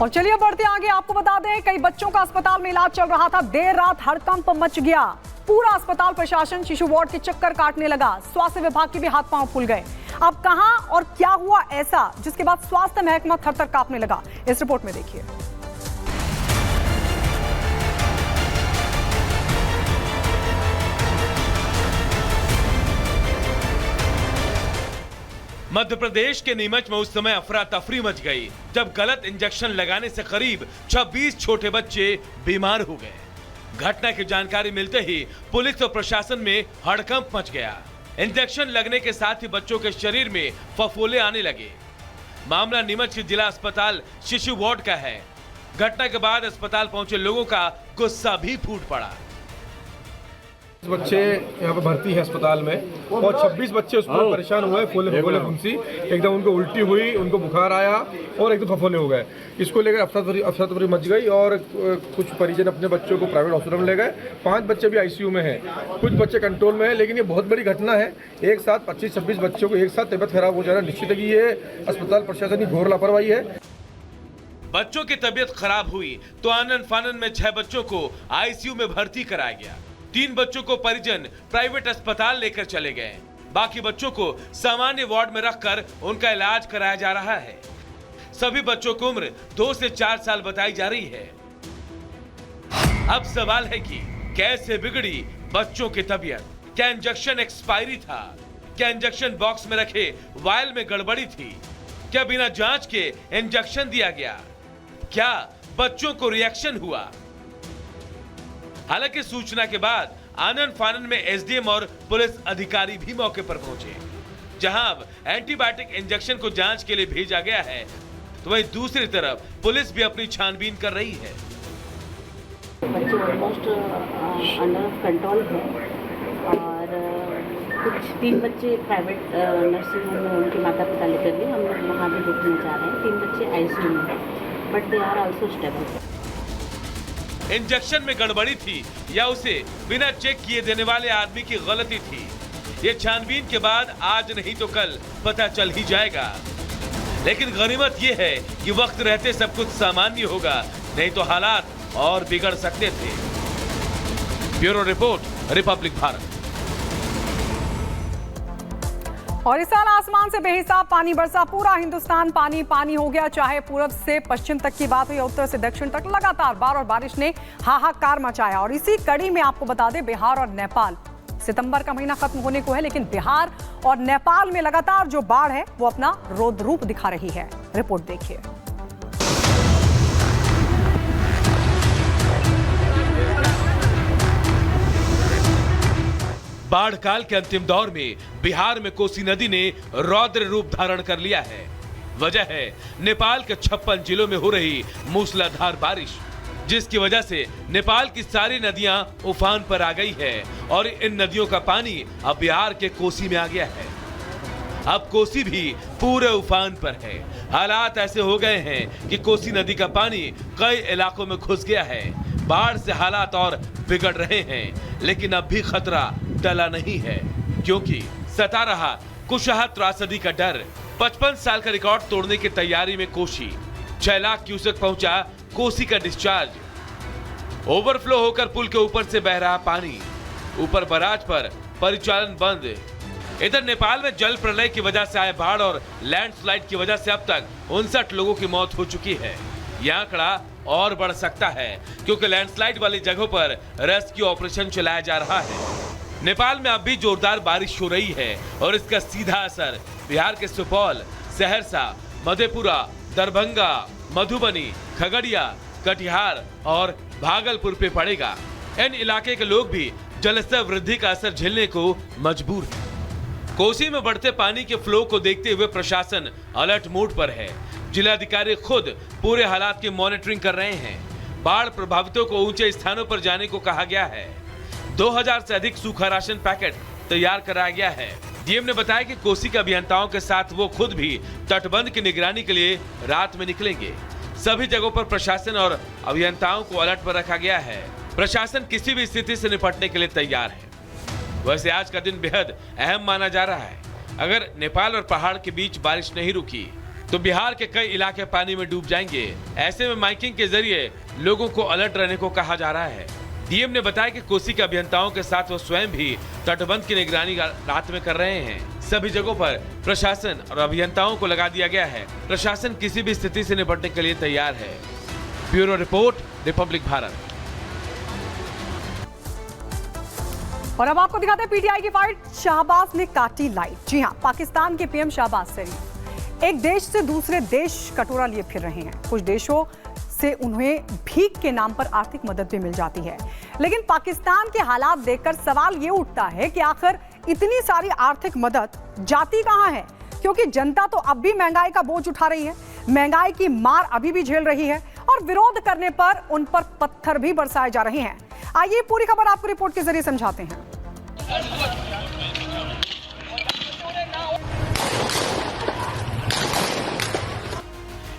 और चलिए बढ़ते आगे, आपको बता दें कई बच्चों का अस्पताल में इलाज चल रहा था। देर रात हड़कंप मच गया। पूरा अस्पताल प्रशासन शिशु वार्ड के चक्कर काटने लगा। स्वास्थ्य विभाग के भी हाथ पांव फूल गए। अब कहां और क्या हुआ ऐसा जिसके बाद स्वास्थ्य महकमा थर-थर कांपने लगा, इस रिपोर्ट में देखिए। मध्य प्रदेश के नीमच में उस समय अफरा तफरी मच गई जब गलत इंजेक्शन लगाने से करीब 26 छोटे बच्चे बीमार हो गए। घटना की जानकारी मिलते ही पुलिस और प्रशासन में हड़कंप मच गया। इंजेक्शन लगने के साथ ही बच्चों के शरीर में फफोले आने लगे। मामला नीमच के जिला अस्पताल शिशु वार्ड का है। घटना के बाद अस्पताल पहुंचे लोगों का गुस्सा भी फूट पड़ा। बच्चे यहाँ पे भर्ती है अस्पताल में और 26 बच्चे उस पर परेशान हुए, फूले फफोले फुंसी, एकदम उनको उल्टी हुई, उनको बुखार आया और एकदम फफोले हो गए। इसको लेकर अफरा तफरी मच गई और कुछ परिजन अपने बच्चों को प्राइवेट हॉस्पिटल में ले गए। 5 बच्चे भी आईसीयू में हैं, कुछ बच्चे कंट्रोल में हैं। लेकिन ये बहुत बड़ी घटना है। एक साथ 25-26 बच्चों को एक साथ तबीयत खराब हो जाना निश्चित है कि ये अस्पताल प्रशासन की घोर लापरवाही है। बच्चों की तबीयत खराब हुई तो आनन फानन में 6 बच्चों को आईसीयू में भर्ती कराया गया। 3 बच्चों को परिजन प्राइवेट अस्पताल लेकर चले गए। बाकी बच्चों को सामान्य वार्ड में रखकर उनका इलाज कराया जा रहा है। सभी बच्चों की उम्र 2 से 4 साल बताई जा रही है। अब सवाल है कि कैसे बिगड़ी बच्चों की तबीयत? क्या इंजेक्शन एक्सपायरी था? क्या इंजेक्शन बॉक्स में रखे वायल में गड़बड़ी थी? क्या बिना जांच के इंजेक्शन दिया गया? क्या बच्चों को रिएक्शन हुआ? हालांकि सूचना के बाद आनन फानन में एसडीएम और पुलिस अधिकारी भी मौके पर पहुंचे। जहां अब एंटीबायोटिक इंजेक्शन को जांच के लिए भेजा गया है, तो वहीं दूसरी तरफ पुलिस भी अपनी छानबीन कर रही है। बच्चे ऑलमोस्ट अंडर कंट्रोल है और कुछ 3 बच्चे प्राइवेट नर्सिंग होम में उनके माता पिता लेकर गए। हम लोग वहाँ भी देखने जा रहे हैं। 3 बच्चे आईसीयू में हैं, but they are also stable. Injection में गड़बड़ी थी या उसे बिना चेक किए देने वाले आदमी की गलती थी, ये छानबीन के बाद आज नहीं तो कल पता चल ही जाएगा। लेकिन गनीमत ये है कि वक्त रहते सब कुछ सामान्य होगा, नहीं तो हालात और बिगड़ सकते थे। Bureau report, Republic Bharat. और इस साल आसमान से बेहिसाब पानी बरसा। पूरा हिंदुस्तान पानी पानी हो गया। चाहे पूरब से पश्चिम तक की बात हो या उत्तर से दक्षिण तक, लगातार बार और बारिश ने हाहाकार मचाया। और इसी कड़ी में आपको बता दें, बिहार और नेपाल, सितंबर का महीना खत्म होने को है, लेकिन बिहार और नेपाल में लगातार जो बाढ़ है वो अपना रौद्र रूप दिखा रही है। रिपोर्ट देखिए। बाढ़ काल के अंतिम दौर में बिहार में कोसी नदी ने रौद्र रूप धारण कर लिया है। वजह है नेपाल के 56 जिलों में हो रही मूसलाधार बारिश, जिसकी वजह से नेपाल की सारी नदियां उफान पर आ गई है और इन नदियों का पानी अब बिहार के कोसी में आ गया है। अब कोसी भी पूरे उफान पर है। हालात ऐसे हो गए हैं कि कोसी नदी का पानी कई इलाकों में घुस गया है। बाढ़ से हालात और बिगड़ रहे हैं, लेकिन अब भी खतरा टला नहीं है, क्योंकि सता रहा कुशहा त्रासदी का डर। 55 साल का रिकॉर्ड तोड़ने की तैयारी में कोसी। 6 लाख क्यूसेक पहुंचा कोसी का डिस्चार्ज। ओवरफ्लो होकर पुल के ऊपर से बह रहा पानी। ऊपर बराज पर परिचालन बंद। इधर नेपाल में जल प्रलय की वजह से आए बाढ़ और लैंडस्लाइड की वजह से अब तक 59 लोगों की मौत हो चुकी है। यह आंकड़ा और बढ़ सकता है, क्योंकि लैंडस्लाइड वाली जगहों पर रेस्क्यू ऑपरेशन चलाया जा रहा है। नेपाल में अब भी जोरदार बारिश हो रही है और इसका सीधा असर बिहार के सुपौल, सहरसा, मधेपुरा, दरभंगा, मधुबनी, खगड़िया, कटिहार और भागलपुर पे पड़ेगा। इन इलाके के लोग भी जलस्तर वृद्धि का असर झेलने को मजबूर हैं। कोसी में बढ़ते पानी के फ्लो को देखते हुए प्रशासन अलर्ट मोड पर है। जिलाधिकारी खुद पूरे हालात की मॉनिटरिंग कर रहे हैं। बाढ़ प्रभावितों को ऊंचे स्थानों पर जाने को कहा गया है। 2000 से अधिक सूखा राशन पैकेट तैयार कराया गया है। डीएम ने बताया कि कोसी के अभियंताओं के साथ वो खुद भी तटबंध की निगरानी के लिए रात में निकलेंगे। सभी जगहों पर प्रशासन और अभियंताओं को अलर्ट पर रखा गया है। प्रशासन किसी भी स्थिति से निपटने के लिए तैयार है। वैसे आज का दिन बेहद अहम माना जा रहा है। अगर नेपाल और पहाड़ के बीच बारिश नहीं रुकी तो बिहार के कई इलाके पानी में डूब जाएंगे। ऐसे में माइकिंग के जरिए लोगों को अलर्ट रहने को कहा जा रहा है। डीएम ने बताया कि कोसी के अभियंताओं के साथ वो स्वयं भी तटबंध की निगरानी रात में कर रहे हैं। सभी जगहों पर प्रशासन और अभियंताओं को लगा दिया गया है। प्रशासन किसी भी स्थिति से निपटने के लिए तैयार है। Bureau report, Republic Bharat. और अब आपको दिखाते हैं पीटीआई की फाइट। शाहबाज ने काटी लाइट। जी हां, पाकिस्तान के पीएम शाहबाज शरीफ एक देश से दूसरे देश कटोरा लिए फिर रहे हैं। कुछ देशों से उन्हें भीख के नाम पर आर्थिक मदद भी मिल जाती है, लेकिन पाकिस्तान के हालात देखकर सवाल ये उठता है कि आखिर इतनी सारी आर्थिक मदद जाती कहां है? क्योंकि जनता तो अब भी महंगाई का बोझ उठा रही है, महंगाई की मार अभी भी झेल रही है और विरोध करने पर उन पर पत्थर भी बरसाए जा रहे हैं। आइए पूरी खबर आपको रिपोर्ट के जरिए समझाते हैं।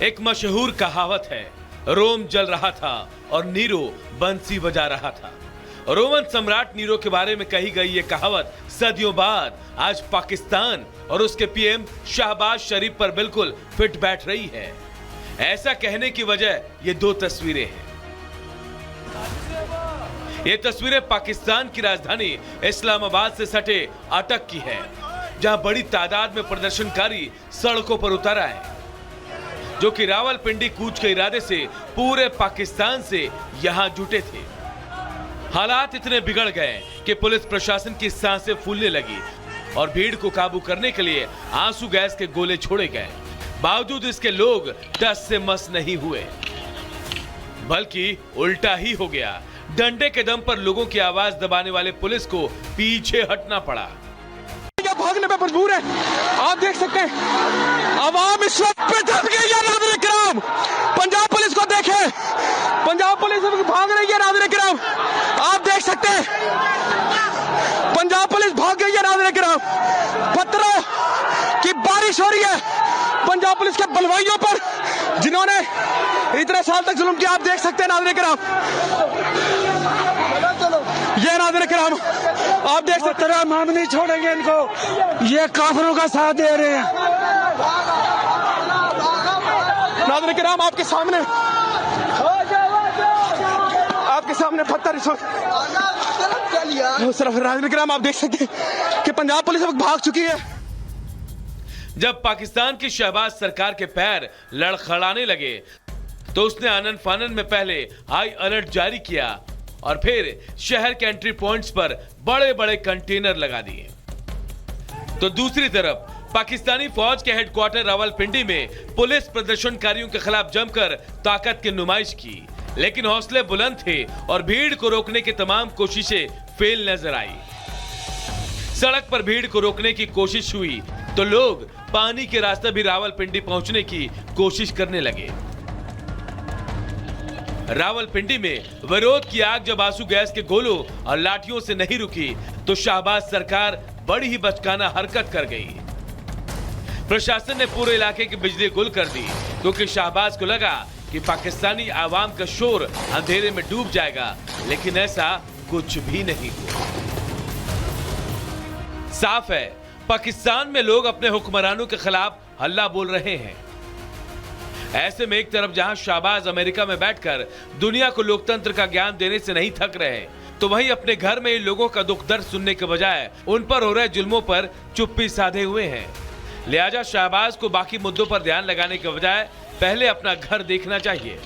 एक मशहूर कहावत है, रोम जल रहा था और नीरो बंसी बजा रहा था। रोमन सम्राट नीरो के बारे में कही गई ये कहावत सदियों बाद आज पाकिस्तान और उसके पीएम शाहबाज शरीफ पर बिल्कुल फिट बैठ रही है। ऐसा कहने की वजह ये दो तस्वीरें हैं। ये तस्वीरें पाकिस्तान की राजधानी इस्लामाबाद से सटे अटक की है, जहां बड़ी तादाद में प्रदर्शनकारी सड़कों पर उतर आए, जो कि रावलपिंडी कूच के इरादे से पूरे पाकिस्तान से यहां जुटे थे। हालात इतने बिगड़ गए कि पुलिस प्रशासन की सांसें फूलने लगी और भीड़ को काबू करने के लिए आंसू गैस के गोले छोड़े गए। बावजूद इसके लोग टस से मस नहीं हुए, बल्कि उल्टा ही हो गया। डंडे के दम पर लोगों की आवाज दबाने वाले पुलिस को पीछे हटना पड़ा। भागने पे मजबूर है। आप देख सकते हैं आवाम इस वक्त पे दब गई है। नाज़रीन किराम, पंजाब पुलिस को देखें, पंजाब पुलिस भाग रही है। नाज़रीन किराम, आप देख सकते हैं पंजाब पुलिस भाग गई है। नाज़रीन किराम, पत्थरों की बारिश हो रही है पंजाब पुलिस के बलवाइयों पर, जिन्होंने इतने साल तक जुल्म किया। आप देख सकते हैं नाज़रीन किराम, ये नाज़रीन किराम आप देख सकते हैं, हम नहीं छोड़ेंगे इनको, ये काफिरों का साथ दे रहे हैं। नाज़रीन किराम आपके सामने पत्थर नाज़रीन किराम आप देख सकते हैं कि पंजाब पुलिस अब भाग चुकी है। जब पाकिस्तान की शहबाज सरकार के पैर लड़खड़ाने लगे तो उसने आनन फानन में पहले हाई अलर्ट जारी किया और फिर शहर के एंट्री पॉइंट्स पर बड़े बड़े कंटेनर लगा दिए। तो दूसरी तरफ पाकिस्तानी फौज के हेडक्वार्टर रावलपिंडी में पुलिस प्रदर्शनकारियों के खिलाफ जमकर ताकत की नुमाइश की, लेकिन हौसले बुलंद थे और भीड़ को रोकने की तमाम कोशिशें फेल नजर आई। सड़क पर भीड़ को रोकने की कोशिश हुई तो लोग पानी के रास्ते भी रावलपिंडी पहुंचने की कोशिश करने लगे। रावलपिंडी में विरोध की आग जब आंसू गैस के गोलों और लाठियों से नहीं रुकी तो शाहबाज सरकार बड़ी ही बचकाना हरकत कर गई। प्रशासन ने पूरे इलाके की बिजली गुल कर दी, क्योंकि शाहबाज को लगा कि पाकिस्तानी आवाम का शोर अंधेरे में डूब जाएगा, लेकिन ऐसा कुछ भी नहीं हुआ। साफ है, पाकिस्तान में लोग अपने हुक्मरानों के खिलाफ हल्ला बोल रहे हैं। ऐसे में एक तरफ जहां शाहबाज अमेरिका में बैठकर दुनिया को लोकतंत्र का ज्ञान देने से नहीं थक रहे, तो वहीं अपने घर में इन लोगों का दुख दर्द सुनने के बजाय उन पर हो रहे जुल्मों पर चुप्पी साधे हुए हैं। लिहाजा शाहबाज को बाकी मुद्दों पर ध्यान लगाने के बजाय पहले अपना घर देखना चाहिए।